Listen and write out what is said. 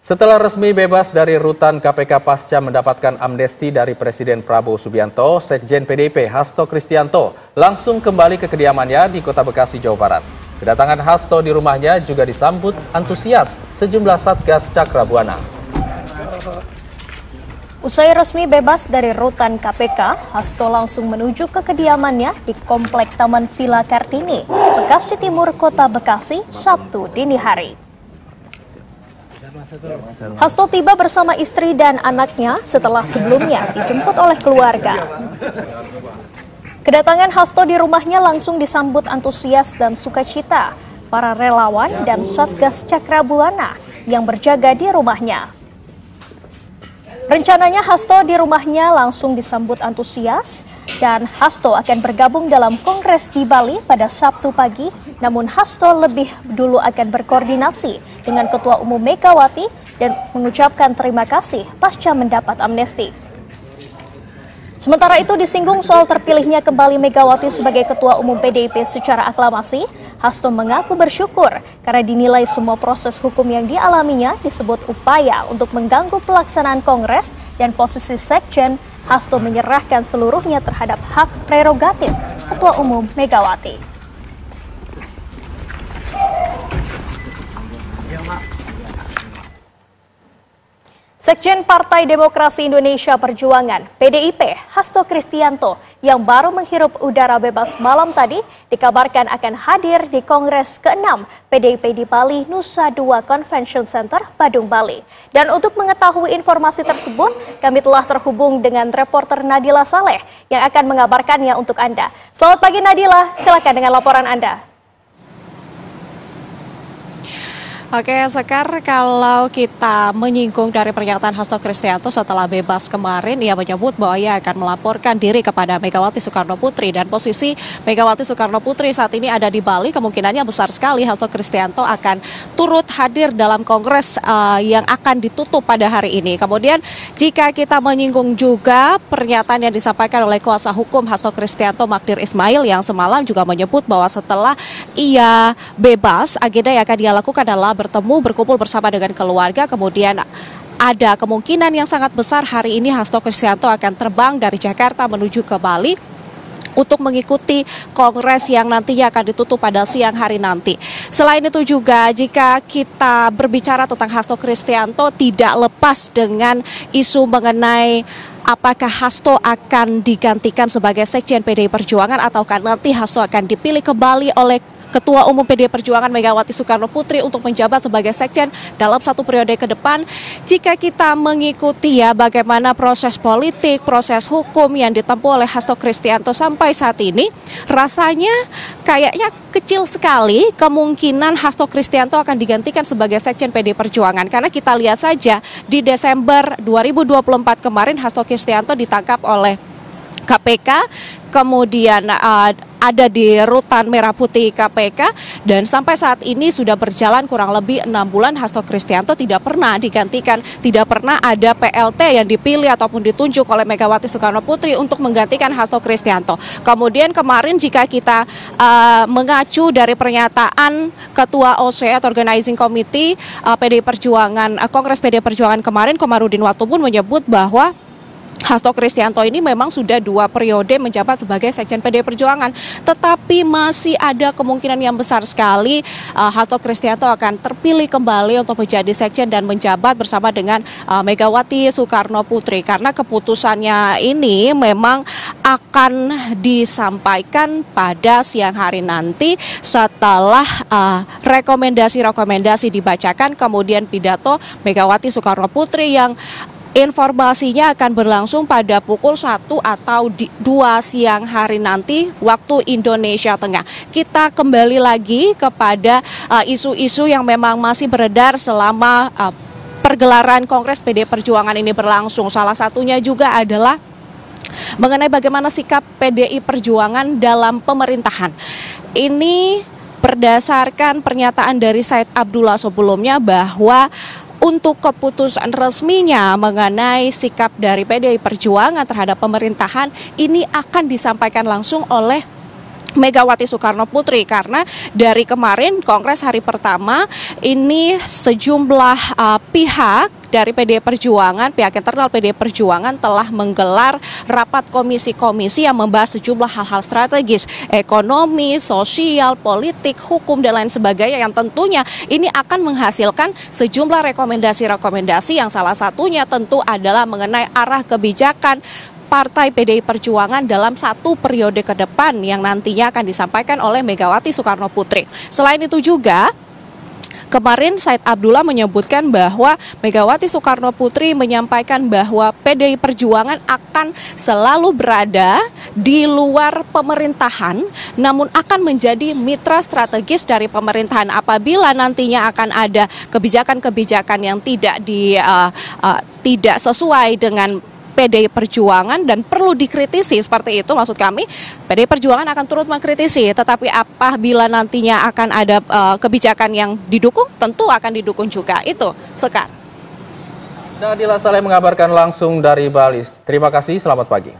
Setelah resmi bebas dari rutan KPK pasca mendapatkan amnesti dari Presiden Prabowo Subianto, Sekjen PDIP Hasto Kristianto langsung kembali ke kediamannya di Kota Bekasi, Jawa Barat. Kedatangan Hasto di rumahnya juga disambut antusias sejumlah Satgas Cakra Buana. Usai resmi bebas dari rutan KPK, Hasto langsung menuju ke kediamannya di Komplek Taman Villa Kartini, Bekasi Timur, Kota Bekasi, Sabtu dini hari. Hasto tiba bersama istri dan anaknya setelah sebelumnya dijemput oleh keluarga. Kedatangan Hasto di rumahnya langsung disambut antusias dan sukacita para relawan dan Satgas Cakra Buana yang berjaga di rumahnya. Rencananya Hasto di rumahnya langsung disambut antusias dan Hasto akan bergabung dalam kongres di Bali pada Sabtu pagi. Namun Hasto lebih dulu akan berkoordinasi dengan Ketua Umum Megawati dan mengucapkan terima kasih pasca mendapat amnesti. Sementara itu disinggung soal terpilihnya kembali Megawati sebagai Ketua Umum PDIP secara aklamasi, Hasto mengaku bersyukur karena dinilai semua proses hukum yang dialaminya disebut upaya untuk mengganggu pelaksanaan kongres dan posisi sekjen. Hasto menyerahkan seluruhnya terhadap hak prerogatif Ketua Umum Megawati. Sekjen Partai Demokrasi Indonesia Perjuangan (PDIP) Hasto Kristianto yang baru menghirup udara bebas malam tadi dikabarkan akan hadir di Kongres ke-6 PDIP di Bali, Nusa Dua Convention Center, Badung, Bali. Dan untuk mengetahui informasi tersebut, kami telah terhubung dengan reporter Nadila Saleh yang akan mengabarkannya untuk Anda. Selamat pagi Nadila, silakan dengan laporan Anda. Oke, Sekar, kalau kita menyinggung dari pernyataan Hasto Kristianto setelah bebas kemarin, ia menyebut bahwa ia akan melaporkan diri kepada Megawati Soekarno Putri dan posisi Megawati Soekarno Putri saat ini ada di Bali. Kemungkinannya besar sekali Hasto Kristianto akan turut hadir dalam kongres yang akan ditutup pada hari ini. Kemudian jika kita menyinggung juga pernyataan yang disampaikan oleh kuasa hukum Hasto Kristianto, Magdir Ismail, yang semalam juga menyebut bahwa setelah ia bebas, agenda yang akan dia lakukan adalah bertemu, berkumpul bersama dengan keluarga. Kemudian ada kemungkinan yang sangat besar hari ini Hasto Kristianto akan terbang dari Jakarta menuju ke Bali untuk mengikuti kongres yang nantinya akan ditutup pada siang hari nanti. Selain itu juga jika kita berbicara tentang Hasto Kristianto, tidak lepas dengan isu mengenai apakah Hasto akan digantikan sebagai Sekjen PDI Perjuangan ataukah nanti Hasto akan dipilih kembali oleh Ketua Umum PDI Perjuangan Megawati Soekarno Putri untuk menjabat sebagai Sekjen dalam satu periode ke depan. Jika kita mengikuti bagaimana proses politik, proses hukum yang ditempuh oleh Hasto Kristianto sampai saat ini, rasanya kayaknya kecil sekali kemungkinan Hasto Kristianto akan digantikan sebagai Sekjen PDI Perjuangan. Karena kita lihat saja di Desember 2024 kemarin Hasto Kristianto ditangkap oleh KPK, kemudian ada di rutan Merah Putih KPK, dan sampai saat ini sudah berjalan kurang lebih 6 bulan Hasto Kristianto tidak pernah digantikan, tidak pernah ada PLT yang dipilih ataupun ditunjuk oleh Megawati Soekarno Putri untuk menggantikan Hasto Kristianto. Kemudian kemarin jika kita mengacu dari pernyataan Ketua OC atau Organizing Committee PDI Perjuangan, Kongres PDI Perjuangan kemarin, Komarudin Watubun menyebut bahwa Hasto Kristianto ini memang sudah 2 periode menjabat sebagai Sekjen PDI Perjuangan, tetapi masih ada kemungkinan yang besar sekali Hasto Kristianto akan terpilih kembali untuk menjadi Sekjen dan menjabat bersama dengan Megawati Soekarno Putri, karena keputusannya ini memang akan disampaikan pada siang hari nanti setelah rekomendasi-rekomendasi dibacakan, kemudian pidato Megawati Soekarno Putri yang informasinya akan berlangsung pada pukul 1 atau 2 siang hari nanti waktu Indonesia Tengah. Kita kembali lagi kepada isu-isu yang memang masih beredar selama pergelaran Kongres PDI Perjuangan ini berlangsung. Salah satunya juga adalah mengenai bagaimana sikap PDI Perjuangan dalam pemerintahan. Ini berdasarkan pernyataan dari Said Abdullah sebelumnya bahwa untuk keputusan resminya mengenai sikap dari PDI Perjuangan terhadap pemerintahan ini akan disampaikan langsung oleh Megawati Soekarno Putri, karena dari kemarin Kongres hari pertama ini sejumlah pihak dari PDI Perjuangan, pihak internal PDI Perjuangan telah menggelar rapat komisi-komisi yang membahas sejumlah hal-hal strategis, ekonomi, sosial, politik, hukum, dan lain sebagainya, yang tentunya ini akan menghasilkan sejumlah rekomendasi-rekomendasi yang salah satunya tentu adalah mengenai arah kebijakan Partai PDI Perjuangan dalam 1 periode ke depan yang nantinya akan disampaikan oleh Megawati Soekarno Putri. Selain itu juga, kemarin Said Abdullah menyebutkan bahwa Megawati Soekarno Putri menyampaikan bahwa PDI Perjuangan akan selalu berada di luar pemerintahan, namun akan menjadi mitra strategis dari pemerintahan apabila nantinya akan ada kebijakan-kebijakan yang tidak sesuai dengan PDI Perjuangan dan perlu dikritisi, seperti itu maksud kami. PDI Perjuangan akan turut mengkritisi, tetapi apabila nantinya akan ada kebijakan yang didukung, tentu akan didukung juga. Itu, Sekar. Nadila Saleh mengabarkan langsung dari Bali. Terima kasih, selamat pagi.